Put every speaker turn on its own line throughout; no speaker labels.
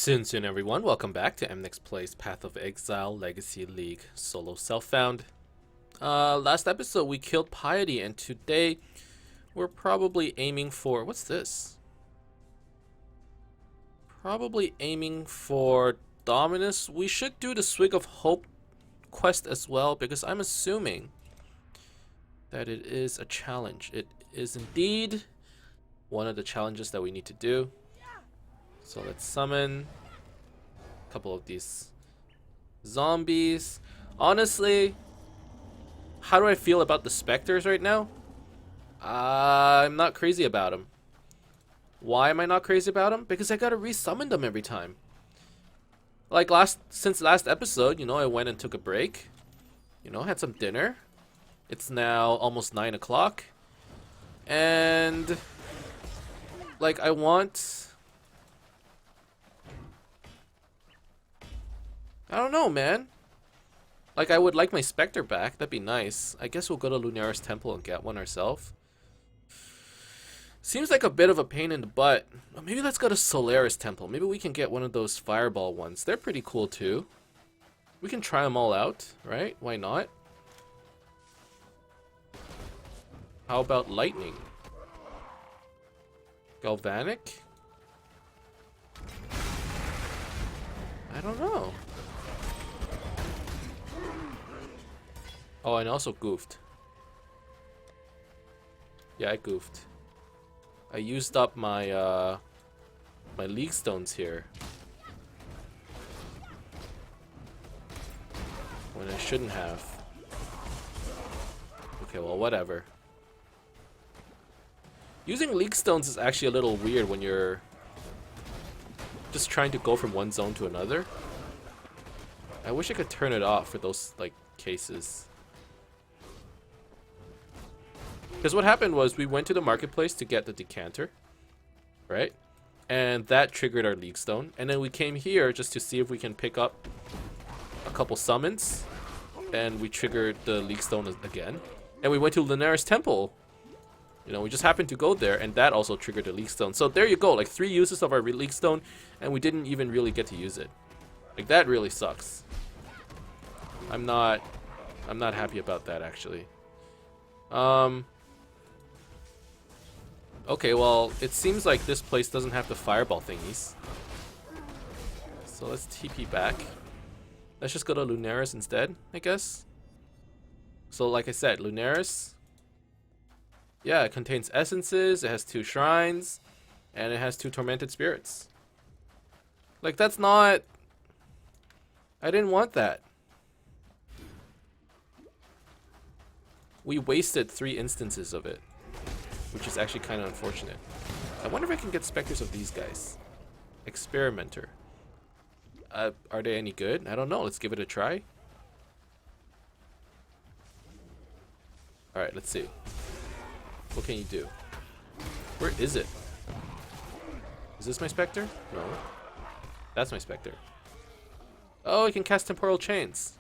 Soon everyone, welcome back to Emnix Plays Path of Exile Legacy League Solo Self-Found. Last episode we killed Piety, and today we're probably aiming for... what's this? Probably aiming for Dominus. We should do the Swig of Hope quest as well, because I'm assuming that it is a challenge. It is indeed one of the challenges that we need to do. So let's summon a couple of these zombies. Honestly, how do I feel about the specters right now? I'm not crazy about them. Why am I not crazy about them? Because I gotta resummon them every time. Like since last episode, you know, I went and took a break. You know, had some dinner. It's now almost 9 o'clock. And like I don't know, man. Like, I would like my Specter back. That'd be nice. I guess we'll go to Lunaris Temple and get one ourselves. Seems like a bit of a pain in the butt. Maybe let's go to Solaris Temple. Maybe we can get one of those fireball ones. They're pretty cool, too. We can try them all out, right? Why not? How about lightning? Galvanic? I don't know. Oh, and also goofed. Yeah, I goofed. I used up my my league stones here when I shouldn't have. Okay, well, whatever. Using league stones is actually a little weird when you're just trying to go from one zone to another. I wish I could turn it off for those like cases. Because what happened was we went to the marketplace to get the decanter, right? And that triggered our league stone. And then we came here just to see if we can pick up a couple summons. And we triggered the league stone again. And we went to Lunaris Temple. You know, we just happened to go there, and that also triggered the league stone. So there you go, like 3 uses of our league stone, and we didn't even really get to use it. Like, that really sucks. I'm not happy about that, actually. Okay, well, it seems like this place doesn't have the fireball thingies. So let's TP back. Let's just go to Lunaris instead, I guess. So like I said, Lunaris, yeah, it contains essences, it has 2 shrines, and it has 2 tormented spirits. Like, that's not... I didn't want that. We wasted 3 instances of it, which is actually kind of unfortunate. I wonder if I can get specters of these guys. Experimenter. Are they any good? I don't know. Let's give it a try. Alright, let's see. What can you do? Where is it? Is this my specter? No. That's my specter. Oh, I can cast temporal chains.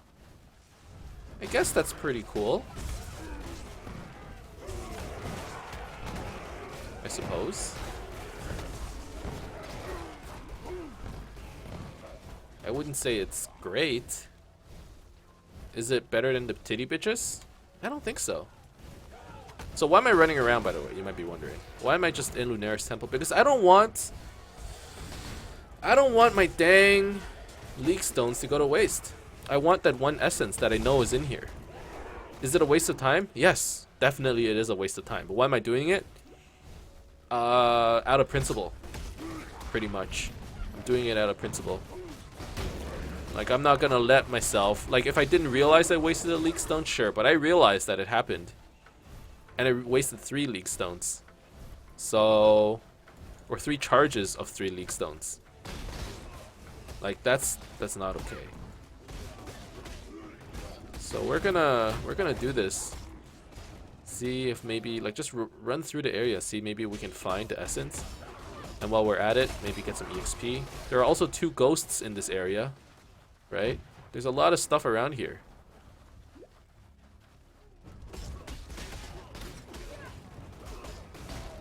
I guess that's pretty cool. I suppose. I wouldn't say it's great. Is it better than the titty bitches? I don't think so. So why am I running around, by the way? You might be wondering. Why am I just in Lunaris Temple? Because I don't want my dang league stones to go to waste. I want that one essence that I know is in here. Is it a waste of time? Yes, definitely it is a waste of time. But why am I doing it? Out of principle, pretty much. I'm doing it out of principle. Like, I'm not gonna let myself, like, if I didn't realize I wasted a league stone, sure, but I realized that it happened. And I wasted 3 league stones. So, or 3 charges of 3 league stones. Like, that's not okay. So we're gonna do this. See if maybe, like, just run through the area, see maybe we can find the essence. And while we're at it, maybe get some EXP. There are also 2 ghosts in this area, right? There's a lot of stuff around here.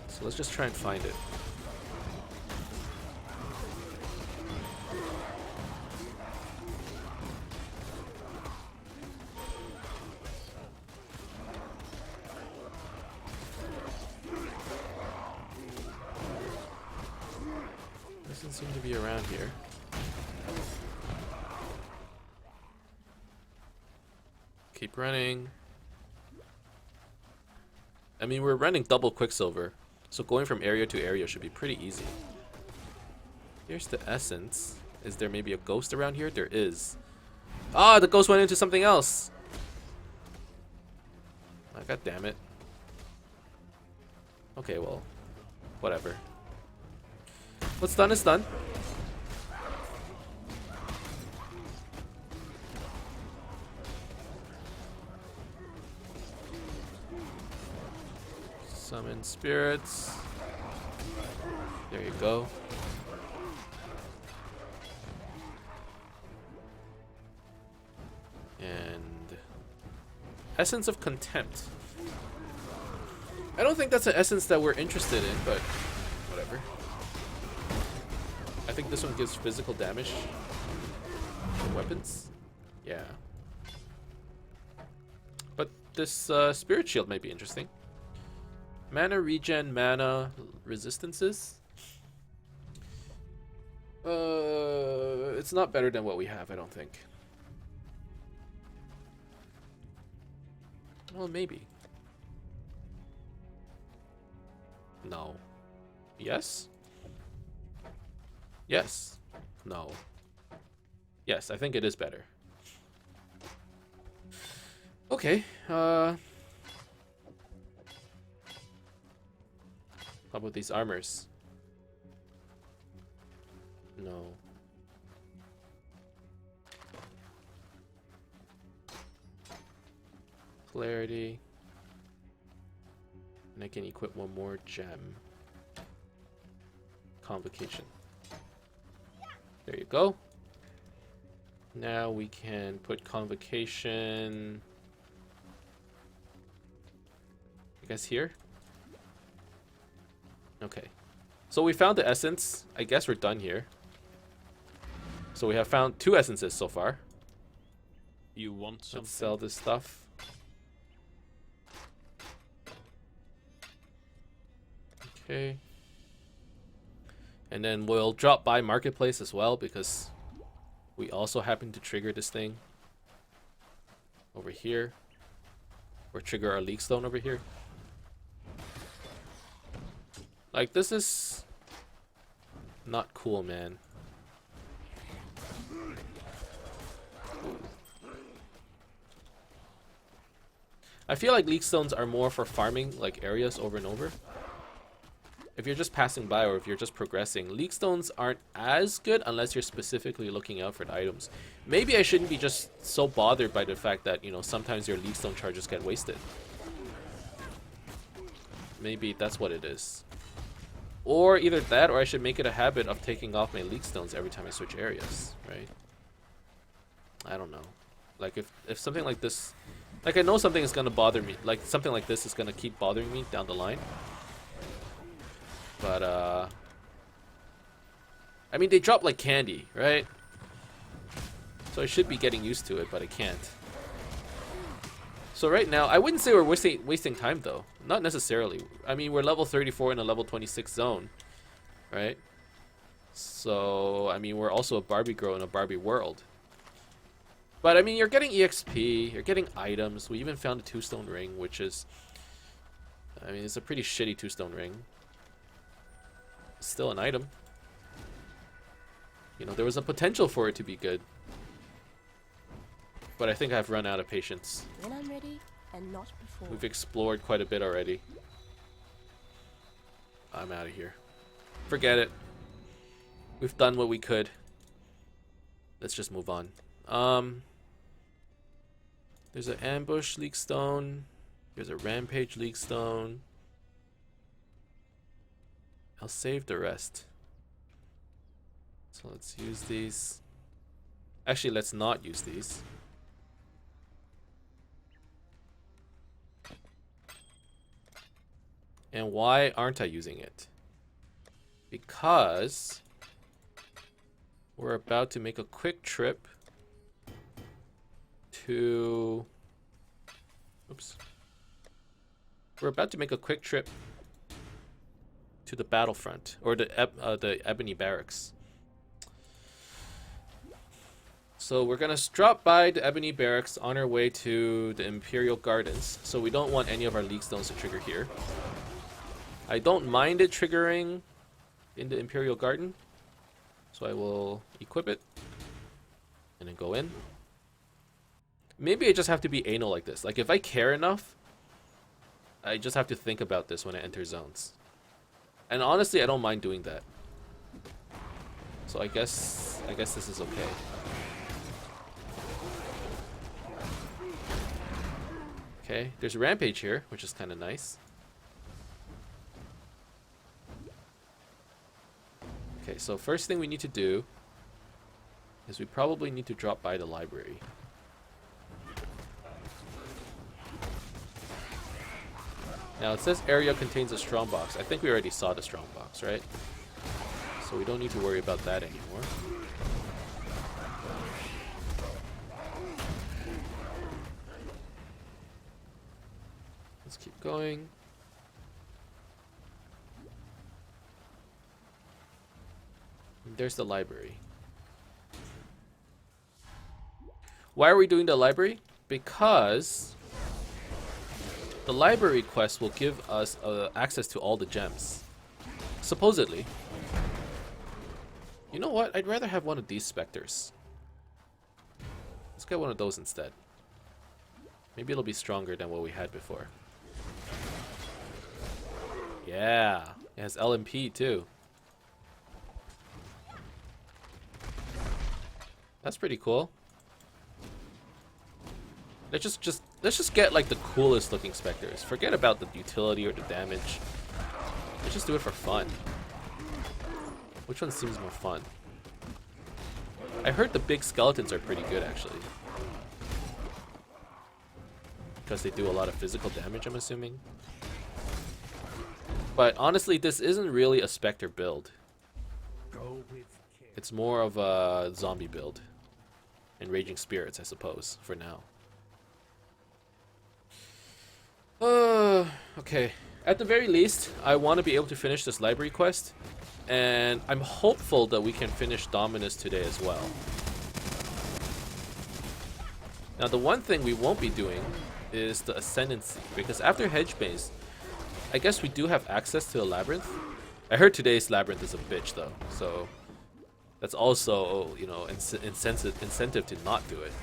So let's just try and find it. Doesn't seem to be around here. Keep running. I mean, we're running double Quicksilver, so going from area to area should be pretty easy. Here's the essence. Is there maybe a ghost around here? There is. Ah, the ghost went into something else. Oh, God damn it. Okay, well, whatever. What's done is done. Summon spirits. There you go. And Essence of Contempt. I don't think that's an essence that we're interested in, but whatever. I think this one gives physical damage to weapons. Yeah. But this Spirit Shield might be interesting. Mana regen, mana resistances. It's not better than what we have, I don't think. Well, maybe. No. Yes? Yes. No. Yes, I think it is better. Okay, how about these armors? No. Clarity. And I can equip one more gem. Convocation. There you go. Now we can put Convocation, I guess here. Okay. So we found the essence. I guess we're done here. So we have found 2 essences so far.
You want something?
Let's sell this stuff. Okay. And then we'll drop by Marketplace as well, because we also happen to trigger this thing over here. Or trigger our leak stone over here. Like, this is not cool, man. I feel like leak stones are more for farming like areas over and over. If you're just passing by or if you're just progressing, leak stones aren't as good unless you're specifically looking out for the items. Maybe I shouldn't be just so bothered by the fact that, you know, sometimes your leak stone charges get wasted. Maybe that's what it is. Or either that, or I should make it a habit of taking off my leak stones every time I switch areas, right? I don't know. Like, if something like this... Like, I know something is going to bother me. Like, something like this is going to keep bothering me down the line. But, I mean, they drop like candy, right? So I should be getting used to it, but I can't. So right now, I wouldn't say we're wasting time, though. Not necessarily. I mean, we're level 34 in a level 26 zone, right? So, I mean, we're also a Barbie girl in a Barbie world. But, I mean, you're getting EXP, you're getting items. We even found a 2-stone ring, which is... I mean, it's a pretty shitty 2-stone ring. Still an item. You know, there was a potential for it to be good. But I think I've run out of patience.
When I'm ready, and not before.
We've explored quite a bit already. I'm out of here. Forget it. We've done what we could. Let's just move on. There's an ambush leak stone. There's a rampage leak stone. I'll save the rest. So let's use these. Actually, let's not use these. And why aren't I using it? Because we're about to make a quick trip to... Oops. We're about to make a quick trip to the battlefront, or the Ebony Barracks. So we're gonna drop by the Ebony Barracks on our way to the Imperial Gardens. So we don't want any of our League Stones to trigger here. I don't mind it triggering in the Imperial Garden. So I will equip it and then go in. Maybe I just have to be anal like this. Like if I care enough, I just have to think about this when I enter zones. And honestly, I don't mind doing that. So I guess this is okay. Okay, there's a rampage here, which is kind of nice. Okay, so first thing we need to do is we probably need to drop by the library. Now it says area contains a strongbox. I think we already saw the strongbox, right? So we don't need to worry about that anymore. Let's keep going. There's the library. Why are we doing the library? Because the library quest will give us access to all the gems. Supposedly. You know what? I'd rather have one of these specters. Let's get one of those instead. Maybe it'll be stronger than what we had before. Yeah, it has LMP too. That's pretty cool. Let's just get like the coolest looking specters. Forget about the utility or the damage. Let's just do it for fun. Which one seems more fun? I heard the big skeletons are pretty good actually. Because they do a lot of physical damage, I'm assuming. But honestly, this isn't really a Specter build. It's more of a zombie build. And Raging Spirits, I suppose, for now. Okay. At the very least, I want to be able to finish this library quest. And I'm hopeful that we can finish Dominus today as well. Now, the one thing we won't be doing is the Ascendancy. Because after Hedge Maze, I guess we do have access to a Labyrinth. I heard today's Labyrinth is a bitch, though. So that's also, you know, incentive to not do it.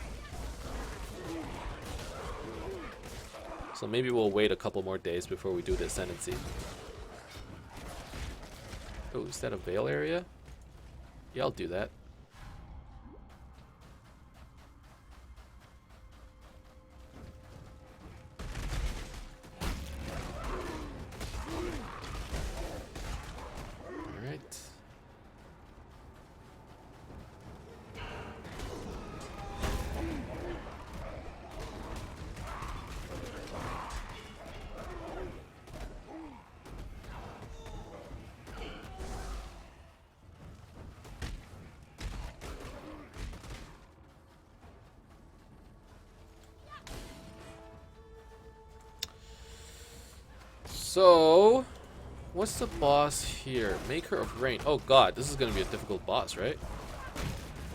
So maybe we'll wait a couple more days before we do the Ascendancy. Oh, is that a Vaal area? Yeah, I'll do that. Alright. So, what's the boss here? Maker of Rain. Oh god, this is going to be a difficult boss, right?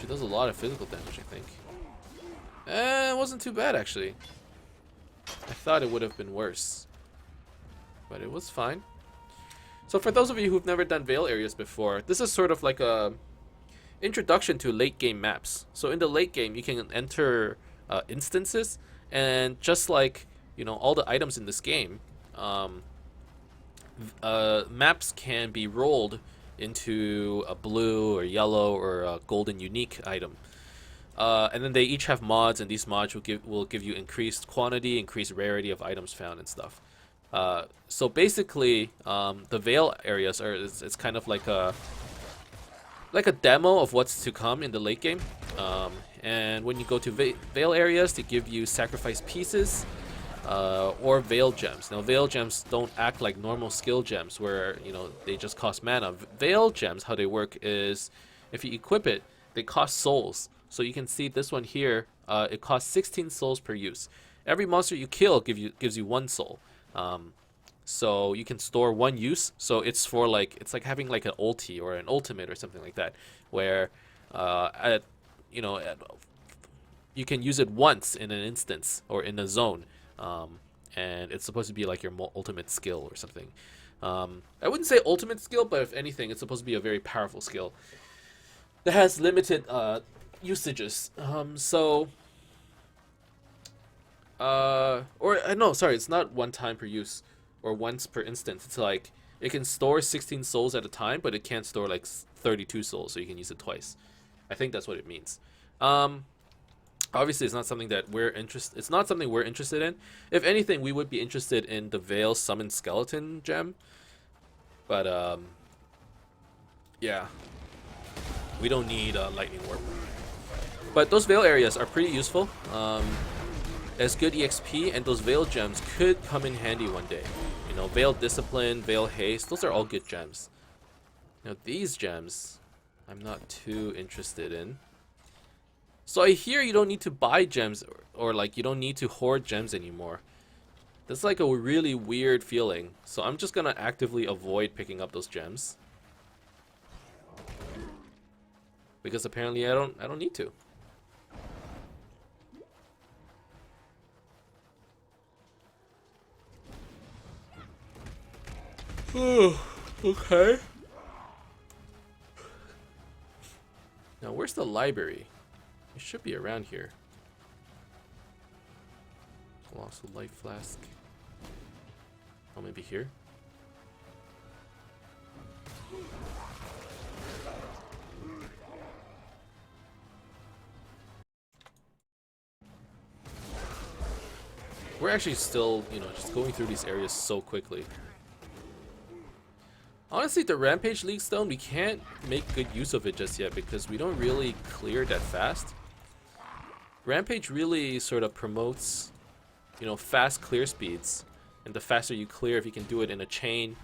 She does a lot of physical damage, I think. It wasn't too bad, actually. I thought it would have been worse. But it was fine. So for those of you who've never done Vaal areas before, this is sort of like a introduction to late game maps. So in the late game, you can enter instances, and just like, you know, all the items in this game, maps can be rolled into a blue or yellow or a golden unique item, and then they each have mods, and these mods will give you increased quantity, increased rarity of items found and stuff. So basically, the Vaal areas are it's kind of like a demo of what's to come in the late game. And when you go to Vaal areas, they give you sacrifice pieces. Or Vaal gems. Now, Vaal gems don't act like normal skill gems where, you know, they just cost mana. Vaal gems, how they work is, if you equip it, they cost souls. So you can see this one here, it costs 16 souls per use. Every monster you kill gives you 1 soul. So you can store one use. So it's for like it's like having like an ulti or an ultimate or something like that, where at you know at, you can use it once in an instance or in a zone, and it's supposed to be like your ultimate skill or something. I wouldn't say ultimate skill, but if anything, it's supposed to be a very powerful skill that has limited usages. Or no, sorry, it's not one time per use or once per instance. It's like it can store 16 souls at a time, but it can't store like 32 souls, so you can use it twice. I think that's what it means. Obviously, it's not something that we're interested. It's not something we're interested in. If anything, we would be interested in the Vaal Summon Skeleton gem, but yeah, we don't need a lightning warp. But those Vaal areas are pretty useful. As good EXP, and those Vaal gems could come in handy one day. You know, Vaal Discipline, Vaal Haste, those are all good gems. Now these gems, I'm not too interested in. So I hear you don't need to buy gems, or like you don't need to hoard gems anymore. That's like a really weird feeling. So I'm just gonna actively avoid picking up those gems. Because apparently I don't need to. Okay. Now, where's the library? It should be around here. Colossal Life Flask. Oh, maybe here? We're actually still, you know, just going through these areas so quickly. Honestly, the Rampage League Stone, we can't make good use of it just yet because we don't really clear that fast. Rampage really sort of promotes, you know, fast clear speeds. And the faster you clear, if you can do it in a chain,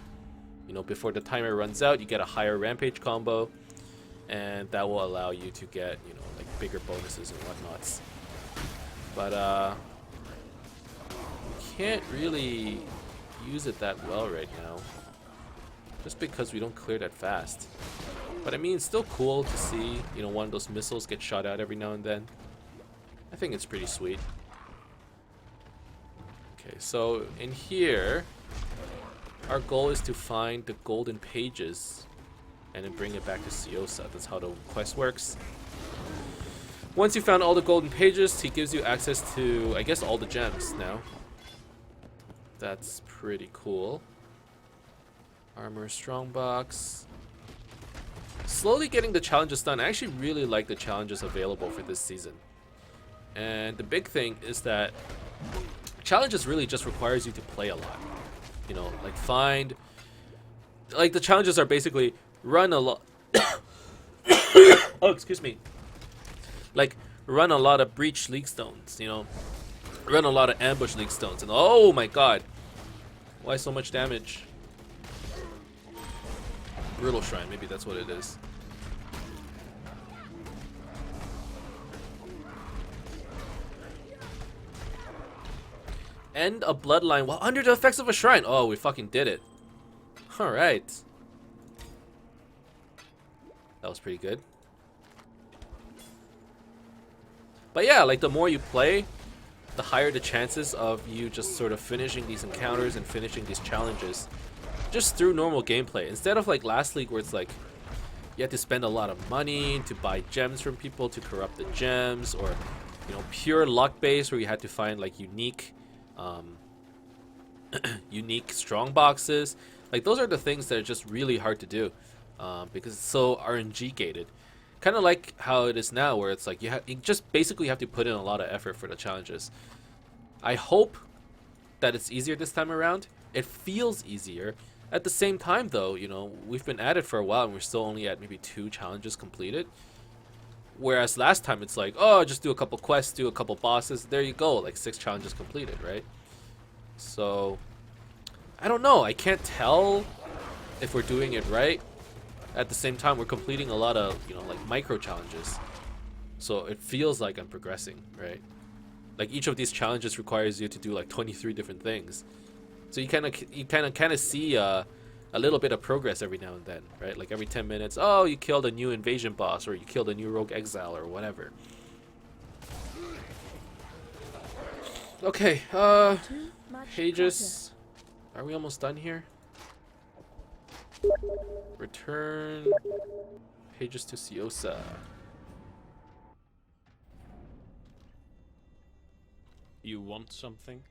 you know, before the timer runs out, you get a higher Rampage combo. And that will allow you to get, you know, like bigger bonuses and whatnots. But, we can't really use it that well right now. Just because we don't clear that fast. But I mean, it's still cool to see, you know, one of those missiles get shot out every now and then. I think it's pretty sweet. Okay, so in here, our goal is to find the golden pages and then bring it back to Siosa. That's how the quest works. Once you found all the golden pages, he gives you access to, I guess, all the gems now. That's pretty cool. Armor Strongbox. Slowly getting the challenges done. I actually really like the challenges available for this season. And the big thing is that challenges really just requires you to play a lot. You know, like find... Like the challenges are basically run a lot... Oh, excuse me. Like run a lot of Breach League Stones, you know. Run a lot of Ambush League Stones. And oh my god. Why so much damage? Brutal Shrine, maybe that's what it is. End a bloodline while under the effects of a shrine. Oh, we fucking did it. Alright. That was pretty good. But yeah, like the more you play, the higher the chances of you just sort of finishing these encounters and finishing these challenges. Just through normal gameplay, instead of like last league where it's like you had to spend a lot of money to buy gems from people to corrupt the gems, or you know, pure luck base where you had to find like unique unique strong boxes. Like those are the things that are just really hard to do because it's so RNG gated. Kind of like how it is now, where it's like you just basically have to put in a lot of effort for the challenges. I hope that it's easier this time around. It feels easier. At the same time, though, you know, we've been at it for a while and we're still only at maybe 2 challenges completed. Whereas last time it's like, oh, just do a couple quests, do a couple bosses, there you go, like 6 challenges completed, right? So, I don't know, I can't tell if we're doing it right. At the same time, we're completing a lot of, you know, like micro challenges. So it feels like I'm progressing, right? Like each of these challenges requires you to do like 23 different things. So you kind of see a little bit of progress every now and then, right? Like every 10 minutes, oh, you killed a new invasion boss, or you killed a new rogue exile, or whatever. Okay,
Too much
Pages. Are we almost done here? Return Pages to Siosa.
You want something?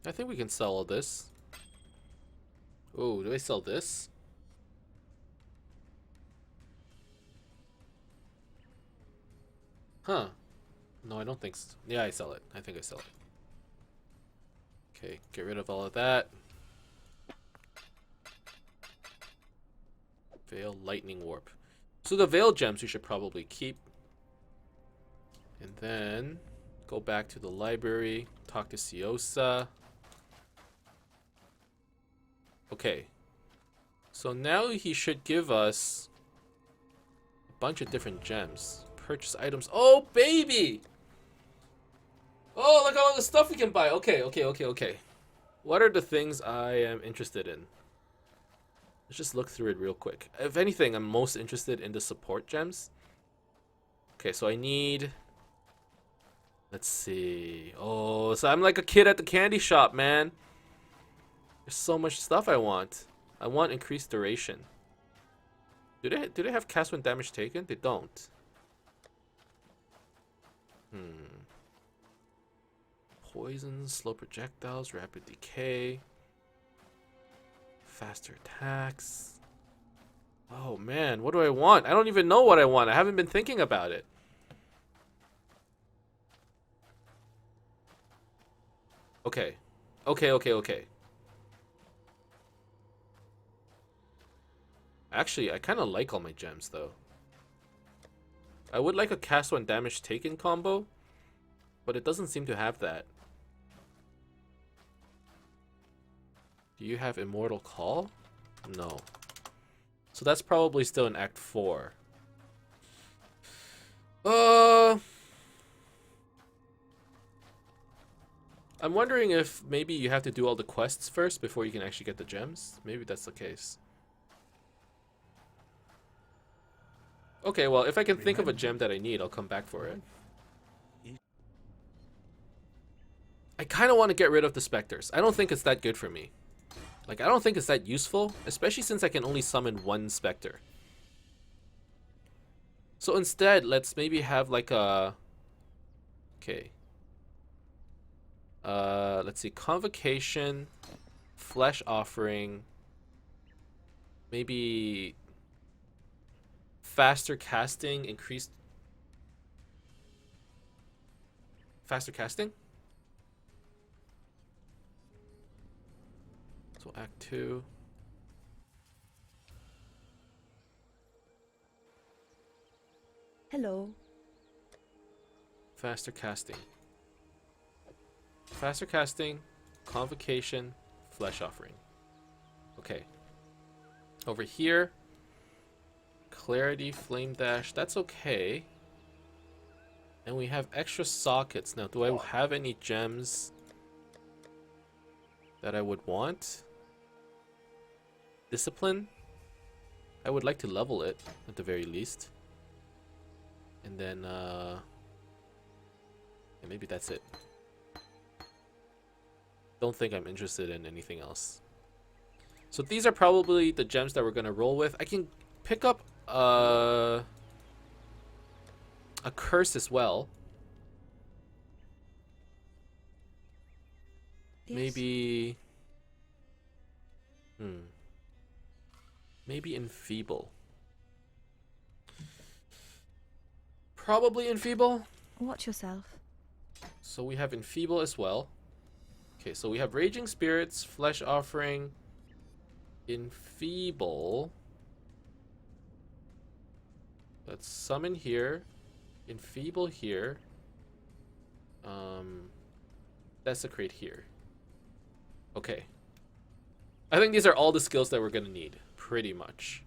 I think we can sell all this. Oh, do I sell this? Huh. No, I don't think so. Yeah, I sell it. I think I sell it. Okay, get rid of all of that. Vaal Lightning Warp. So the Vaal gems we should probably keep. And then go back to the library, talk to Siosa. Okay. So now he should give us a bunch of different gems. Purchase items. Oh, baby! Oh, look at all the stuff we can buy. Okay. What are the things I am interested in? Let's just look through it real quick. If anything, I'm most interested in the support gems. Okay, so I need... Let's see. Oh, so I'm like a kid at the candy shop, man. There's so much stuff I want. I want increased duration. Do they have cast when damage taken? They don't. Poison, slow projectiles, rapid decay, faster attacks. Oh man, what do I want? I don't even know what I want. I haven't been thinking about it. Okay. Actually, I kind of like all my gems though. I would like a cast when damage taken combo, but it doesn't seem to have that. Do you have Immortal Call? No. So that's probably still in Act 4. I'm wondering if maybe you have to do all the quests first before you can actually get the gems. Maybe that's the case. Okay, well, if I can think of a gem that I need, I'll come back for it. I kind of want to get rid of the Specters. I don't think it's that good for me. Like, I don't think it's that useful, especially since I can only summon one Specter. So instead, let's maybe have like a... Okay. Let's see. Convocation, Flesh Offering, maybe faster casting, increased... Faster casting? So Act 2.
Hello.
Faster casting. Faster casting, convocation, flesh offering. Okay. Over here, clarity, flame dash. That's okay. And we have extra sockets. Now, do I have any gems that I would want? Discipline. I would like to level it at the very least. And then, yeah, maybe that's it. Don't think I'm interested in anything else. So these are probably the gems that we're gonna roll with. I can pick up a curse as well.
Yes.
Maybe, maybe enfeeble. Probably enfeeble.
Watch yourself.
So we have enfeeble as well. Okay, so we have raging spirits, flesh offering, enfeeble. Let's summon here, enfeeble here, desecrate here. Okay. I think these are all the skills that we're gonna need, pretty much.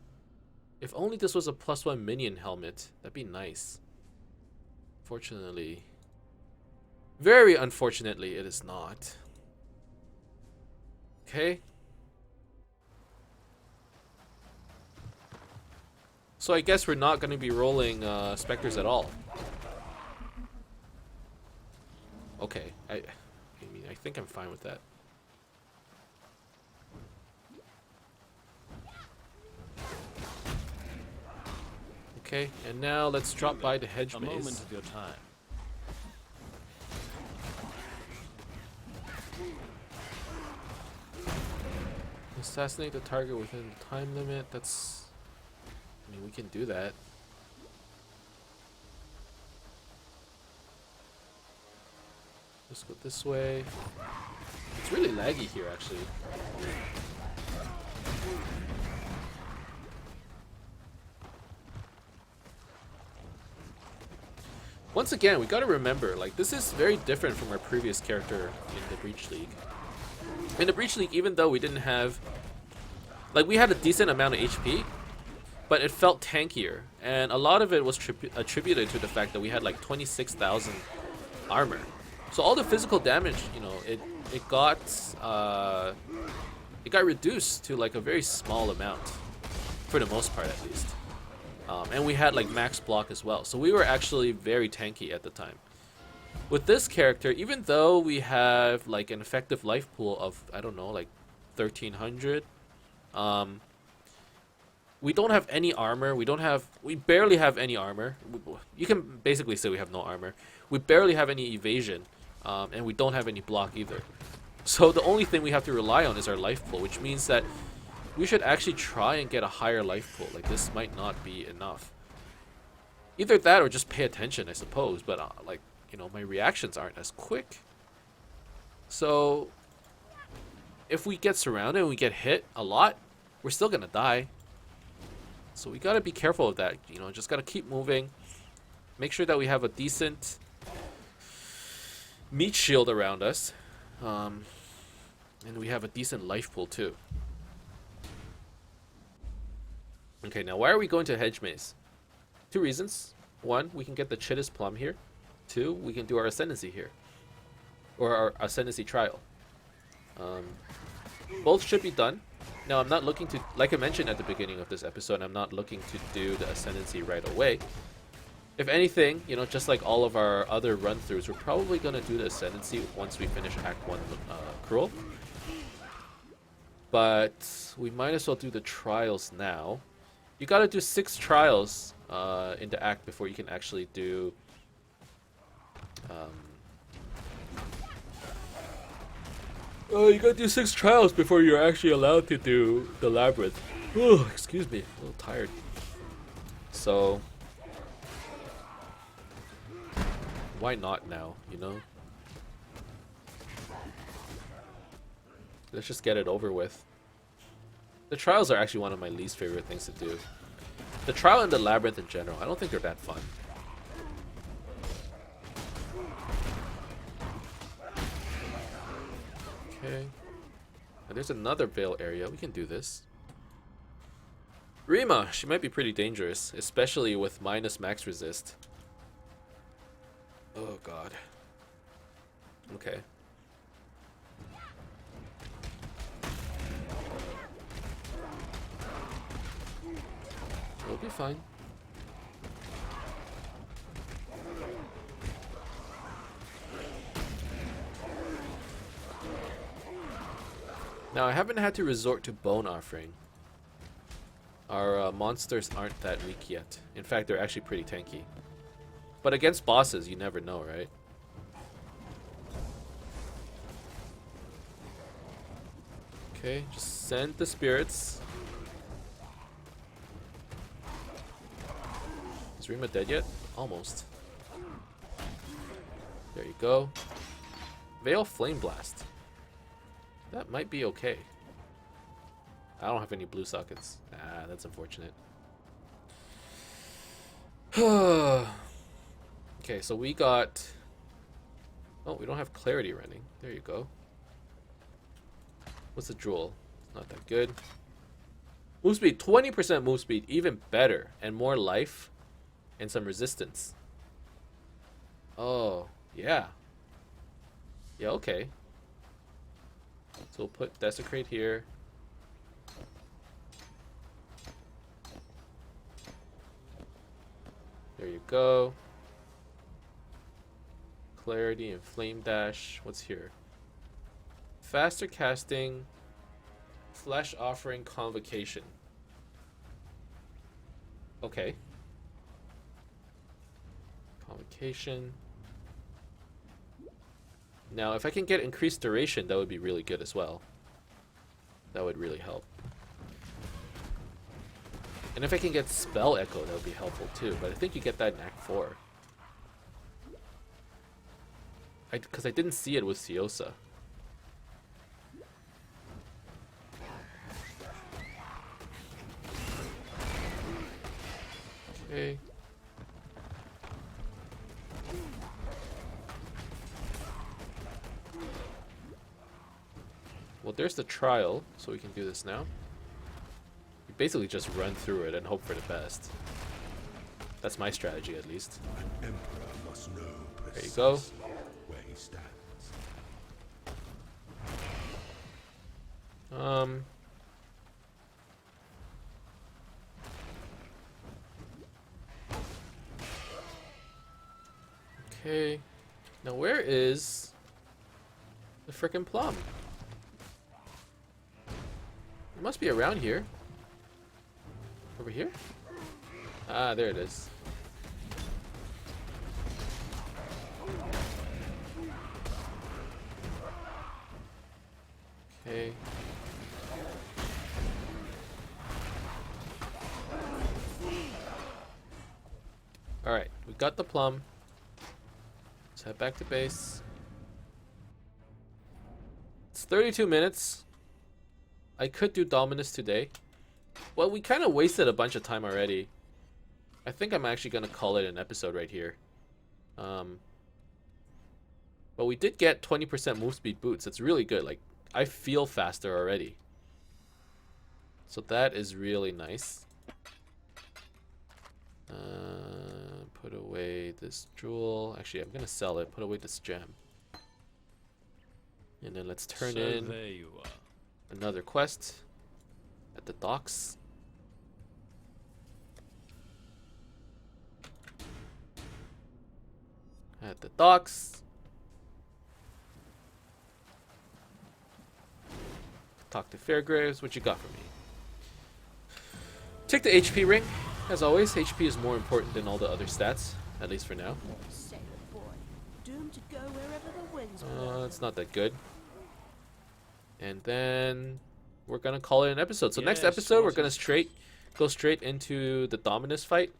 If only this was a +1 minion helmet, that'd be nice. Fortunately, very unfortunately, it is not. Okay. So I guess we're not gonna be rolling specters at all. Okay, I mean, I think I'm fine with that. Okay, and now let's drop by the hedge
A
maze.
moment of your time.
Assassinate the target within the time limit. That's... I mean, we can do that. Let's go this way. It's really laggy here, actually. Once again, we gotta remember, like, this is very different from our previous character in the Breach League. In the Breach League, even though we didn't have... Like, we had a decent amount of HP, but it felt tankier. And a lot of it was attributed to the fact that we had, like, 26,000 armor. So all the physical damage, you know, it got reduced to, like, a very small amount. For the most part, at least. And we had like max block as well, so we were actually very tanky at the time. With this character, even though we have like an effective life pool of, I don't know, like 1300, we don't have any armor. We barely have any armor. You can basically say we have no armor. We barely have any evasion, and we don't have any block either. So the only thing we have to rely on is our life pool, which means that we should actually try and get a higher life pool. Like, this might not be enough. Either that or just pay attention, I suppose. But, like, you know, my reactions aren't as quick. So, if we get surrounded and we get hit a lot, we're still gonna die. So we gotta be careful of that. You know, just gotta keep moving. Make sure that we have a decent meat shield around us. And we have a decent life pool, too. Okay, now why are we going to Hedge Maze? 2 reasons. 1, we can get the Chittis Plum here. 2, we can do our Ascendancy here. Or our Ascendancy Trial. Both should be done. Now, I'm not looking to, like I mentioned at the beginning of this episode, I'm not looking to do the Ascendancy right away. If anything, you know, just like all of our other run-throughs, we're probably going to do the Ascendancy once we finish Act 1 Cruel. But we might as well do the trials now. You gotta do 6 trials in the act before you can actually do you gotta do 6 trials before you're actually allowed to do the labyrinth. Oh, excuse me, a little tired. So why not now, you know? Let's just get it over with. The trials are actually one of my least favorite things to do. The trial and the labyrinth in general, I don't think they're that fun. Okay. And there's another Vaal area. We can do this. Rima, she might be pretty dangerous, especially with minus max resist. Oh god. Okay. We'll be fine. Now, I haven't had to resort to Bone Offering. Our monsters aren't that weak yet. In fact, they're actually pretty tanky. But against bosses, you never know, right? Okay, just send the spirits. Is Rima dead yet? Almost. There you go. Vaal Flame Blast. That might be okay. I don't have any blue sockets. Ah, that's unfortunate. Okay, so we got... Oh, we don't have Clarity running. There you go. What's the jewel? Not that good. Move speed, 20% move speed, even better. And more life. And some resistance. Oh, yeah. Yeah, okay. So we'll put Desecrate here. There you go. Clarity and Flame Dash. What's here? Faster casting. Flesh Offering Convocation. Okay. Convocation. Now, if I can get increased duration, that would be really good as well. That would really help. And if I can get Spell Echo, that would be helpful too. But I think you get that in Act 4. Because I didn't see it with Siosa. Okay. Well, there's the trial, so we can do this now. You basically just run through it and hope for the best. That's my strategy, at least.
An emperor must know
There you go.
where he stands.
Okay. Now where is the frickin' plum? It must be around here. Over here? Ah, there it is. Okay. Alright, we got the plum. Let's head back to base. It's 32 minutes. I could do Dominus today. Well, we kind of wasted a bunch of time already. I think I'm actually going to call it an episode right here. But we did get 20% move speed boots. It's really good. Like, I feel faster already. So that is really nice. Put away this jewel. Actually, I'm going to sell it. Put away this gem. And then let's turn in
There you are.
another quest at the docks. At the docks. Talk to Fairgraves. What you got for me? Take the HP ring. As always, HP is more important than all the other stats, at least for now.
Sailor boy, doomed to go wherever the winds blow.
It's not that good. And then we're gonna call it an episode. So next
Yes,
episode, we're
awesome.
gonna go straight into the Dominus fight.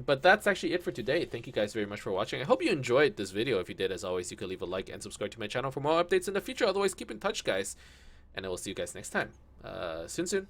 But that's actually it for today. Thank you guys very much for watching. I hope you enjoyed this video. If you did, as always, you could leave a like and subscribe to my channel for more updates in the future. Otherwise, keep in touch, guys. And I will see you guys next time. Soon.